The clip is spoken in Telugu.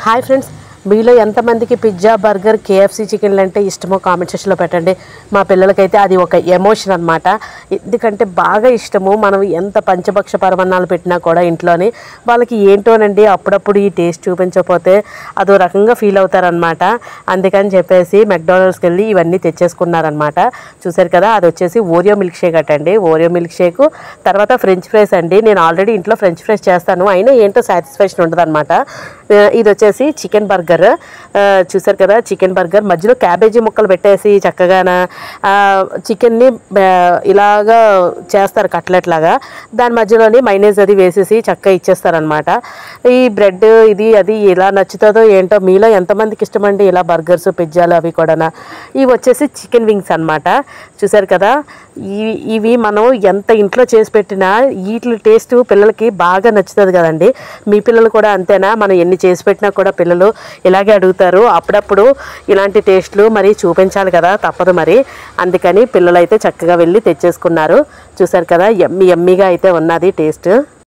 హాయ్ ఫ్రెండ్స్, మీలో ఎంతమందికి పిజ్జా, బర్గర్, కేఎఫ్సీ చికెన్లు అంటే ఇష్టమో కామెంట్ సెక్షన్లో పెట్టండి. మా పిల్లలకైతే అది ఒక ఎమోషన్ అనమాట. ఎందుకంటే బాగా ఇష్టము. మనం ఎంత పంచభక్ష పరమన్నాలు పెట్టినా కూడా ఇంట్లోని వాళ్ళకి ఏంటోనండి అప్పుడప్పుడు ఈ టేస్ట్ చూపించకపోతే అదో రకంగా ఫీల్ అవుతారనమాట. అందుకని చెప్పేసి మెక్డానల్డ్స్కి వెళ్ళి ఇవన్నీ తెచ్చేసుకున్నారనమాట. చూసారు కదా, అది వచ్చేసి ఓరియో మిల్క్ షేక్ అటండి. ఓరియో మిల్క్ షేక్ తర్వాత ఫ్రెంచ్ ఫ్రైస్ అండి. నేను ఆల్రెడీ ఇంట్లో ఫ్రెంచ్ ఫ్రైస్ చేస్తాను, అయినా ఏంటో సాటిస్ఫాక్షన్ ఉండదు అనమాట. ఇది వచ్చేసి చికెన్ బర్గర్. చూసారు కదా, చికెన్ బర్గర్ మధ్యలో క్యాబేజీ ముక్కలు పెట్టేసి చక్కగా చికెన్ని ఇలాగా చేస్తారు కట్లెట్ లాగా. దాని మధ్యలోని మైనేజ్ అది వేసేసి చక్కగా ఇచ్చేస్తారనమాట. ఈ బ్రెడ్ ఇది అది ఎలా నచ్చుతుందో ఏంటో. మీలో ఎంతమందికి ఇష్టమండి ఇలా బర్గర్స్, పిజ్జాలు అవి కూడా. ఇవి వచ్చేసి చికెన్ వింగ్స్ అనమాట. చూసారు కదా, ఇవి మనం ఎంత ఇంట్లో చేసి పెట్టినా వీటి టేస్ట్ పిల్లలకి బాగా నచ్చుతుంది కదండి. మీ పిల్లలు కూడా అంతేనా? మనం ఎన్ని చేసి పెట్టినా కూడా పిల్లలు ఇలాగే అడుగుతారు. అప్పుడప్పుడు ఇలాంటి టేస్ట్లు మరి చూపించాలి కదా, తప్పదు మరి. అందుకని పిల్లలు అయితే చక్కగా వెళ్ళి తెచ్చేసుకున్నారు. చూసారు కదా, ఎమ్మీగా అయితే ఉన్నది టేస్ట్.